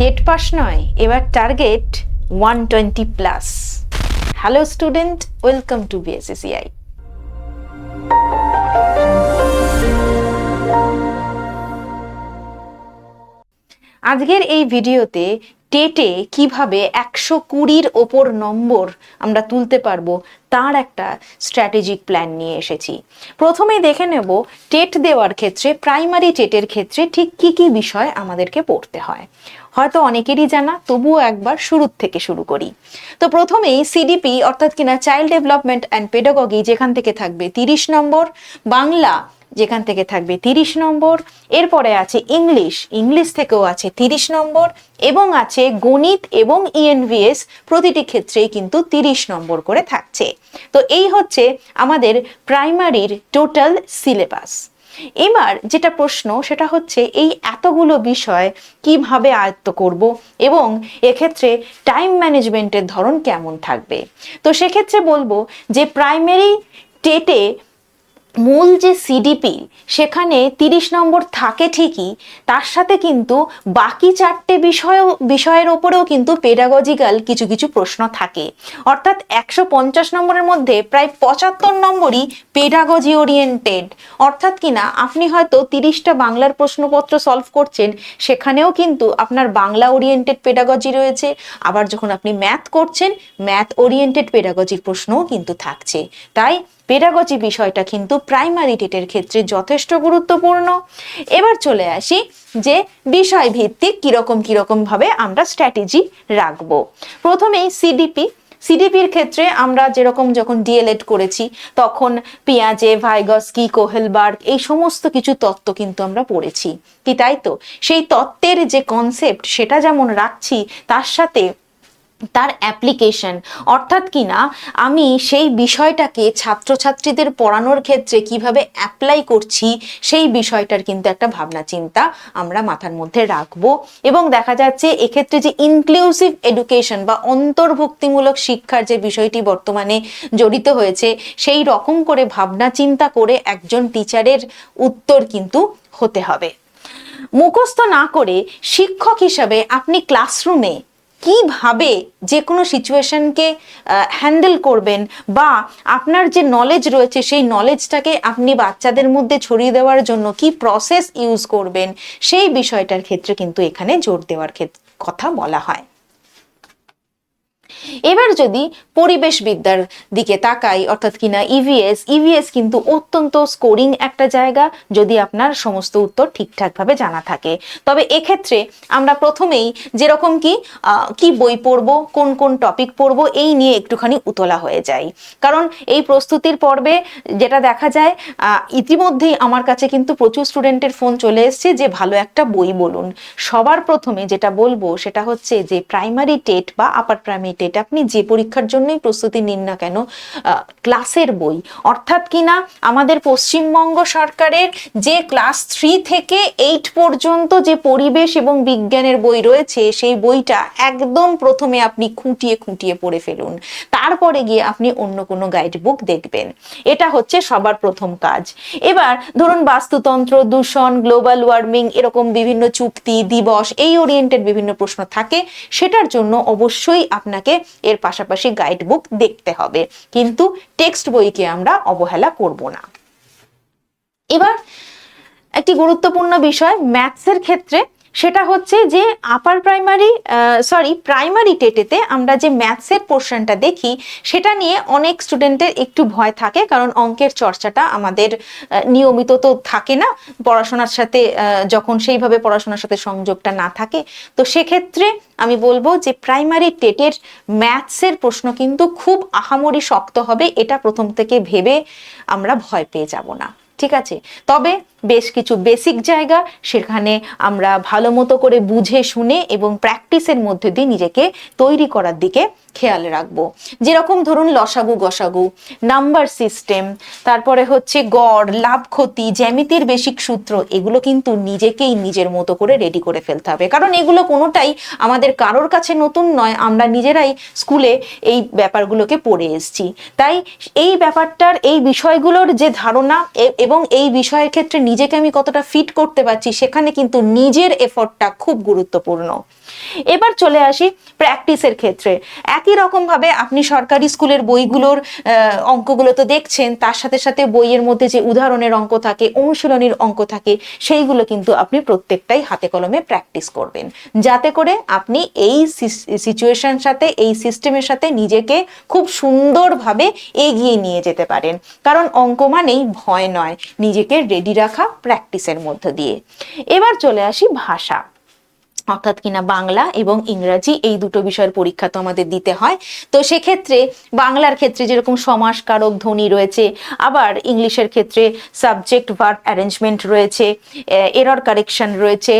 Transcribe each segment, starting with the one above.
TET pass নয়, এবার target 120+। Hello student, welcome to বিএসসিআই। আজকের এই ভিডিওতে টেটে কিভাবে 120-র ওপর নম্বর আমরা তুলতে পারবো তার একটা স্ট্র্যাটেজিক প্ল্যান নিয়ে এসেছি। প্রথমেই দেখে নেব টেট দেওয়ার ক্ষেত্রে, প্রাইমারি টেটের ক্ষেত্রে ঠিক কি কি বিষয় আমাদেরকে পড়তে হয়। হয়তো অনেকেরই জানা, তবুও একবার শুরুর থেকে শুরু করি। তো প্রথমেই সিডিপি অর্থাৎ কিনা চাইল্ড ডেভেলপমেন্ট অ্যান্ড পেডাগজি, যেখান থেকে থাকবে 30 নম্বর, বাংলা যেখান থেকে থাকবে 30 নম্বর, এরপরে আছে ইংলিশ থেকেও আছে 30 নম্বর, এবং আছে গণিত এবং ইএনভিএস, প্রতিটি ক্ষেত্রেই কিন্তু 30 নম্বর করে থাকছে। তো এই হচ্ছে আমাদের প্রাইমারির টোটাল সিলেবাস। এবার যেটা প্রশ্ন সেটা হচ্ছে এই এতগুলো বিষয় কিভাবে আয়ত্ত করব এবং এক্ষেত্রে টাইম ম্যানেজমেন্টের ধরন কেমন থাকবে। তো সেক্ষেত্রে বলবো যে প্রাইমারি টেটে মূল যে সিডিপি সেখানে 30 নম্বর থাকে ঠিকই, তার সাথে কিন্তু বাকি 4টে বিষয়ের ওপরেও কিন্তু পেডাগজিক্যাল কিছু কিছু প্রশ্ন থাকে। অর্থাৎ 150 নম্বরের মধ্যে প্রায় 75 নম্বরই পেডাগজি ওরিয়েন্টেড। অর্থাৎ কিনা আপনি হয়তো 30টা বাংলার প্রশ্নপত্র সলভ করছেন, সেখানেও কিন্তু আপনার বাংলা ওরিয়েন্টেড পেডাগজি রয়েছে। আবার যখন আপনি ম্যাথ করছেন, ম্যাথ ওরিয়েন্টেড পেডাগজির প্রশ্নও কিন্তু থাকছে। তাই পেডাগজি বিষয়টা কিন্তু প্রাইমারি টেটের ক্ষেত্রে যথেষ্ট গুরুত্বপূর্ণ। এবার চলে আসি যে বিষয় ভিত্তিক কিরকম ভাবে আমরা স্ট্র্যাটেজি রাখবো। প্রথমেই সিডিপির ক্ষেত্রে আমরা যেরকম যখন ডিএলএড করেছি তখন পিয়াজে, ভাইগস্কি, কোহেলবার্গ এই সমস্ত কিছু তত্ত্ব কিন্তু আমরা পড়েছি কি, তাই তো? সেই তত্ত্বের যে কনসেপ্ট সেটা যেমন রাখছি, তার সাথে তার অ্যাপ্লিকেশন, অর্থাৎ কিনা আমি সেই বিষয়টাকে ছাত্রছাত্রীদের পড়ানোর ক্ষেত্রে কিভাবে অ্যাপ্লাই করছি, সেই বিষয়টার কিন্তু একটা ভাবনা চিন্তা আমরা মাথার মধ্যে রাখবো। এবং দেখা যাচ্ছে এক্ষেত্রে যে ইনক্লুসিভ এডুকেশন বা অন্তর্ভুক্তিমূলক শিক্ষার যে বিষয়টি বর্তমানে জড়িত হয়েছে, সেই রকম করে ভাবনা চিন্তা করে একজন টিচারের উত্তর কিন্তু হতে হবে। মুখস্থ না করে শিক্ষক হিসাবে আপনি ক্লাসরুমে কিভাবে যে কোনো সিচুয়েশনকে হ্যান্ডেল করবেন, বা আপনার যে নলেজ রয়েছে সেই নলেজটাকে আপনি বাচ্চাদের মধ্যে ছড়িয়ে দেওয়ার জন্য কি প্রসেস ইউজ করবেন, সেই বিষয়টার ক্ষেত্রে কিন্তু এখানে জোর দেওয়ার কথা বলা হয়। এবার যদি পরিবেশ বিদ্যার দিকে তাকাই, অর্থাৎ কিনা ইভিএস কিন্তু অত্যন্ত স্কোরিং একটা জায়গা, যদি আপনার সমস্ত উত্তর ঠিকঠাকভাবে জানা থাকে। তবে এক্ষেত্রে আমরা প্রথমেই যেরকম কি বই পড়বো, কোন টপিক পড়বো, এই নিয়ে একটুখানি উতলা হয়ে যায়। কারণ এই প্রস্তুতির পর্বে যেটা দেখা যায়, ইতিমধ্যেই আমার কাছে কিন্তু প্রচুর স্টুডেন্টের ফোন চলে এসছে যে ভালো একটা বই বলুন। সবার প্রথমে যেটা বলবো সেটা হচ্ছে যে প্রাইমারি টেট বা আপার প্রাইমারি টেট আপনি যে পরীক্ষার জন্যই প্রস্তুতি নিন না কেন, ক্লাসের বই, অর্থাৎ কিনা আমাদের পশ্চিমবঙ্গ সরকারের যে ক্লাস 3 থেকে 8 পর্যন্ত যে পরিবেশ এবং বিজ্ঞানের বই রয়েছে, সেই বইটা একদম প্রথমে আপনি খুঁটিয়ে পড়ে ফেলুন। তারপরে গিয়ে আপনি অন্য কোনো গাইড বুক দেখবেন। এটা হচ্ছে সবার প্রথম কাজ। এবার ধরুন বাস্তুতন্ত্র, দূষণ, গ্লোবাল ওয়ার্মিং, এরকম বিভিন্ন চুক্তি, দিবস, এই ওরিয়েন্টেড বিভিন্ন প্রশ্ন থাকে। সেটার জন্য অবশ্যই আপনাকে এর পাশাপাশি গাইড বুক দেখতে হবে, কিন্তু টেক্সট বইকে আমরা অবহেলা করব না। এবার একটি গুরুত্বপূর্ণ বিষয় ম্যাথসের ক্ষেত্রে, সেটা হচ্ছে যে প্রাইমারি টেটেতে আমরা যে ম্যাথসের পোর্শনটা দেখি, সেটা নিয়ে অনেক স্টুডেন্টের একটু ভয় থাকে, কারণ অঙ্কের চর্চাটা আমাদের নিয়মিত তো থাকে না পড়াশোনার সাথে, যখন সেইভাবে পড়াশোনার সাথে সংযোগটা না থাকে। তো সেক্ষেত্রে আমি বলবো যে প্রাইমারি টেটের ম্যাথসের প্রশ্ন কিন্তু খুব আহামরি শক্ত হবে, এটা প্রথম থেকে ভেবে আমরা ভয় পেয়ে যাব না, ঠিক আছে? তবে বেশ কিছু বেসিক জায়গা সেখানে আমরা ভালো মতো করে বুঝে শুনে এবং প্র্যাকটিসের মধ্যে দিয়ে নিজেকে তৈরি করার দিকে খেয়াল রাখবো। যেরকম ধরুন লসাগু, গসাগু, নাম্বার সিস্টেম, তারপরে হচ্ছে গড়, লাভ, ক্ষতি, জ্যামিতির বেসিক সূত্র, এগুলো কিন্তু নিজেকেই নিজের মতো করে রেডি করে ফেলতে হবে, কারণ এগুলো কোনোটাই আমাদের কারোর কাছে নতুন নয়, আমরা নিজেরাই স্কুলে এই ব্যাপারগুলোকে পড়ে এসেছি। তাই এই ব্যাপারটার, এই বিষয়গুলোর যে ধারণা এবং এই বিষয়ের ক্ষেত্রে নিজেকে আমি কতটা ফিট করতে পারছি, সেখানে কিন্তু নিজের এফোর্টটা খুব গুরুত্বপূর্ণ। এবার চলে আসি প্র্যাকটিসের ক্ষেত্রে। একই রকম ভাবে আপনি সরকারি স্কুলের বইগুলোর অঙ্কগুলো তো দেখছেন, তার সাথে সাথে বইয়ের মধ্যে যে উদাহরণের অঙ্ক থাকে, অনুশীলনীর অঙ্ক থাকে, সেইগুলো কিন্তু আপনি প্রত্যেকটাই হাতে কলমে প্র্যাকটিস করবেন, যাতে করে আপনি এই সিচুয়েশন সাথে, এই সিস্টেমের সাথে নিজেকে খুব সুন্দরভাবে এগিয়ে নিয়ে যেতে পারেন। কারণ অঙ্ক মানেই ভয় নয়, নিজেকে রেডি রাখা প্র্যাকটিসের মধ্য দিয়ে। এবার চলে আসি ভাষা, অর্থাৎ কিনা বাংলা এবং ইংরাজি, এই দুটো বিষয়ের পরীক্ষা তো আমাদের দিতে হয়। তো সেক্ষেত্রে বাংলার ক্ষেত্রে যেরকম সমাস, কারক, ধ্বনি রয়েছে, আবার ইংলিশের ক্ষেত্রে সাবজেক্ট ভার্ব অ্যারেঞ্জমেন্ট রয়েছে, এরর কারেকশন রয়েছে,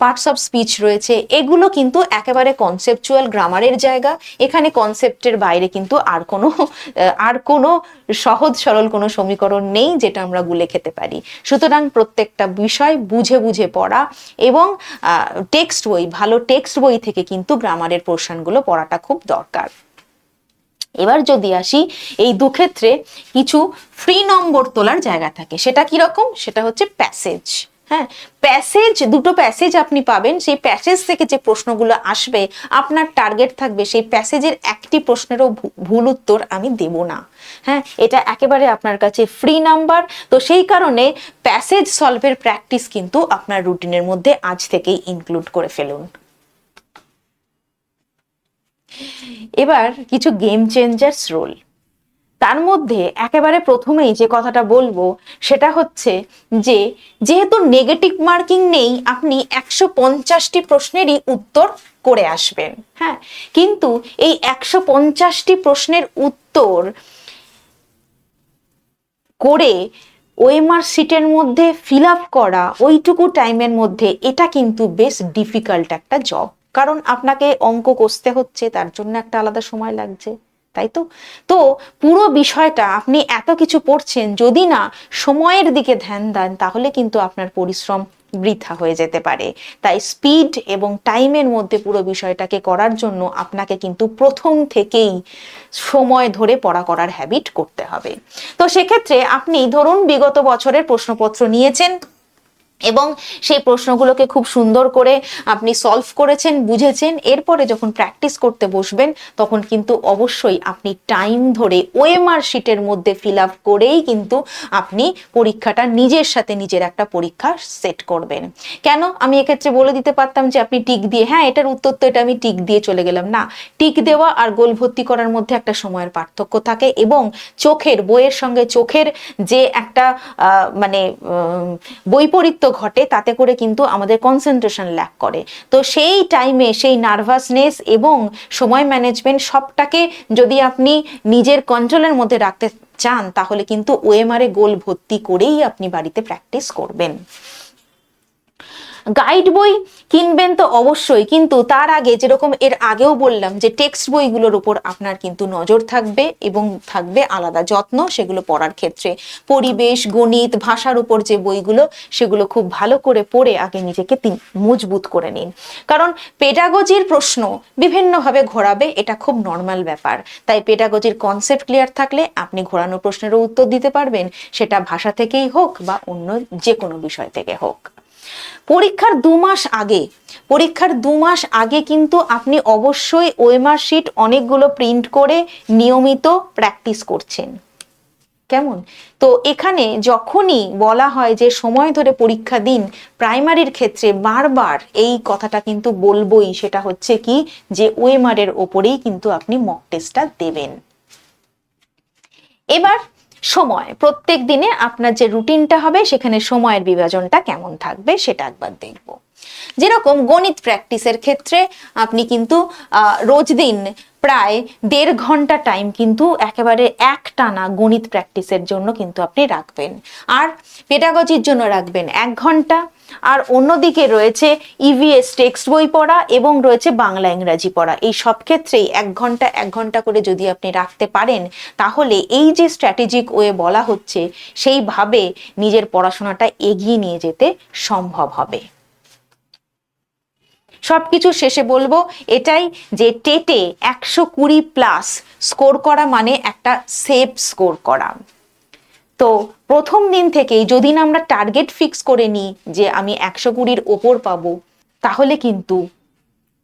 পার্টস অফ স্পিচ রয়েছে। এগুলো কিন্তু একেবারে কনসেপচুয়াল গ্রামারের জায়গা। এখানে কনসেপ্টের বাইরে কিন্তু আর কোনো সহজ সরল কোনো সমীকরণ নেই যেটা আমরা গুলে খেতে পারি। সুতরাং প্রত্যেকটা বিষয় বুঝে বুঝে পড়া এবং ভালো টেক্সট বই থেকে কিন্তু গ্রামারের পোর্শনগুলো পড়াটা খুব দরকার। এবার যদি আসি, এই দুক্ষেত্রে কিছু ফ্রি নম্বর তোলার জায়গা থাকে। সেটা কি রকম? সেটা হচ্ছে প্যাসেজ। হ্যাঁ, দুটো প্যাসেজ আপনি পাবেন। সেই প্যাসেজ থেকে যে প্রশ্নগুলো আসবে, আপনার টার্গেট থাকবে সেই প্যাসেজের একটি প্রশ্নেরও ভুল উত্তর আমি দেব না। হ্যাঁ, এটা একেবারে আপনার কাছে ফ্রি নাম্বার। তো সেই কারণে প্যাসেজ সলভের প্র্যাকটিস কিন্তু আপনার রুটিনের মধ্যে আজ থেকেই ইনক্লুড করে ফেলুন। এবার কিছু গেম চেঞ্জার্স রোল। তার মধ্যে একেবারে প্রথমেই যে কথাটা বলবো সেটা হচ্ছে যে, যেহেতু নেগেটিভ মার্কিং নেই, আপনি 150টি প্রশ্নেরই উত্তর করে আসবেন। হ্যাঁ, কিন্তু এই 150টি প্রশ্নের উত্তর করে ওএমআর শিটের মধ্যে ফিল আপ করা ওইটুকু টাইমের মধ্যে, এটা কিন্তু বেশ ডিফিকাল্ট একটা জব। কারণ আপনাকে অঙ্ক কষতে হচ্ছে, তার জন্য একটা আলাদা সময় লাগছে, তাই তো? তো পুরো বিষয়টা আপনি এত কিছু পড়ছেন, যদি না সময়ের দিকে ধ্যান দেন, তাহলে কিন্তু আপনার পরিশ্রম বৃথা হয়ে যেতে পারে। তাই স্পিড এবং টাইমের মধ্যে পুরো বিষয়টাকে করার জন্য আপনাকে কিন্তু প্রথম থেকেই সময় ধরে পড়া করার হ্যাবিট করতে হবে। তো সেক্ষেত্রে আপনি ধরুন বিগত বছরের প্রশ্নপত্র নিয়েছেন এবং সেই প্রশ্নগুলোকে খুব সুন্দর করে আপনি সলভ করেছেন, বুঝেছেন। এরপরে যখন প্র্যাকটিস করতে বসবেন, তখন কিন্তু অবশ্যই আপনি টাইম ধরে ওএমআর শিটের মধ্যে ফিল আপ করেই কিন্তু আপনি পরীক্ষাটা নিজের সাথে নিজের একটা পরীক্ষা সেট করবেন। কেন? আমি এক্ষেত্রে বলে দিতে পারতাম যে আপনি টিক দিয়ে, হ্যাঁ এটার উত্তর তো এটা, আমি টিক দিয়ে চলে গেলাম। না, টিক দেওয়া আর গোল ভর্তি করার মধ্যে একটা সময়ের পার্থক্য থাকে, এবং বইয়ের সঙ্গে চোখের যে একটা বৈপরীত্য ঘটে, তাতে করে কিন্তু আমাদের কনসেন্ট্রেশন ল্যাক করে। তো সেই টাইমে সেই নার্ভাসনেস এবং সময় ম্যানেজমেন্ট সবটাকে যদি আপনি নিজের কন্ট্রোলের মধ্যে রাখতে চান, তাহলে কিন্তু ওএমআর গোল ভর্তি করেই আপনি বাড়িতে প্র্যাকটিস করবেন। গাইড বই কিনবেন তো অবশ্যই, কিন্তু তার আগে যেরকম এর আগেও বললাম যে টেক্সট বইগুলোর উপর আপনার কিন্তু নজর থাকবে এবং থাকবে আলাদা যত্ন সেগুলো পড়ার ক্ষেত্রে। পরিবেশ, গণিত, ভাষার উপর যে বইগুলো, সেগুলো খুব ভালো করে পড়ে আগে নিজেকে মজবুত করে নিন। কারণ পেডাগজির প্রশ্ন বিভিন্নভাবে ঘোরাবে, এটা খুব নর্মাল ব্যাপার। তাই পেডাগজির কনসেপ্ট ক্লিয়ার থাকলে আপনি ঘোরানো প্রশ্নেরও উত্তর দিতে পারবেন, সেটা ভাষা থেকেই হোক বা অন্য যে কোনো বিষয় থেকে হোক। পরীক্ষার 2 মাস আগে কিন্তু আপনি অবশ্যই ওএমআর শিট অনেকগুলো প্রিন্ট করে নিয়মিত প্র্যাকটিস করছেন। কেমন? তো এখানে যখনই বলা হয় যে সময় ধরে পরীক্ষা দিন, প্রাইমারির ক্ষেত্রে বারবার এই কথাটা কিন্তু বলবোই, সেটা হচ্ছে কি যে ওএমআর এর ওপরেই কিন্তু আপনি মক টেস্টটা দেবেন। এবার সময়, প্রত্যেক দিনে আপনার যে রুটিনটা হবে সেখানে সময়ের বিভাজনটা কেমন থাকবে সেটা একবার দেখব। যেরকম গণিত প্র্যাকটিসের ক্ষেত্রে আপনি কিন্তু রোজ দিন প্রায় 1.5 ঘন্টা টাইম কিন্তু একেবারে একটানা গণিত প্র্যাকটিসের জন্য কিন্তু আপনি রাখবেন, আর পেডাগজির জন্য রাখবেন 1 ঘন্টা। আর অন্যদিকে রয়েছে ইভিএস টেক্সট বই পড়া এবং রয়েছে বাংলা ইংরাজি পড়া। এই সব ক্ষেত্রেই 1 ঘন্টা করে যদি আপনি রাখতে পারেন, তাহলে এই যে স্ট্র্যাটেজিক ওয়ে বলা হচ্ছে, সেইভাবে নিজের পড়াশোনাটা এগিয়ে নিয়ে যেতে সম্ভব হবে। সবকিছু শেষে বলবো এটাই যে টেটে 120+ স্কোর করা মানে একটা সেফ স্কোর করা। তো তো প্রথম দিন থেকেই যদি না আমরা টার্গেট ফিক্স করে নিই যে আমি 120-র ওপর পাবো, তাহলে কিন্তু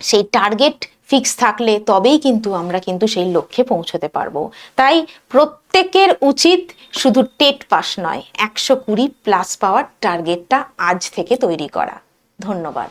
সেই টার্গেট ফিক্স থাকলে তবেই কিন্তু আমরা কিন্তু সেই লক্ষ্যে পৌঁছতে পারবো। তাই প্রত্যেকের উচিত শুধু টেট পাস নয়, 120+ পাওয়ার টার্গেটটা আজ থেকে তৈরি করা। ধন্যবাদ।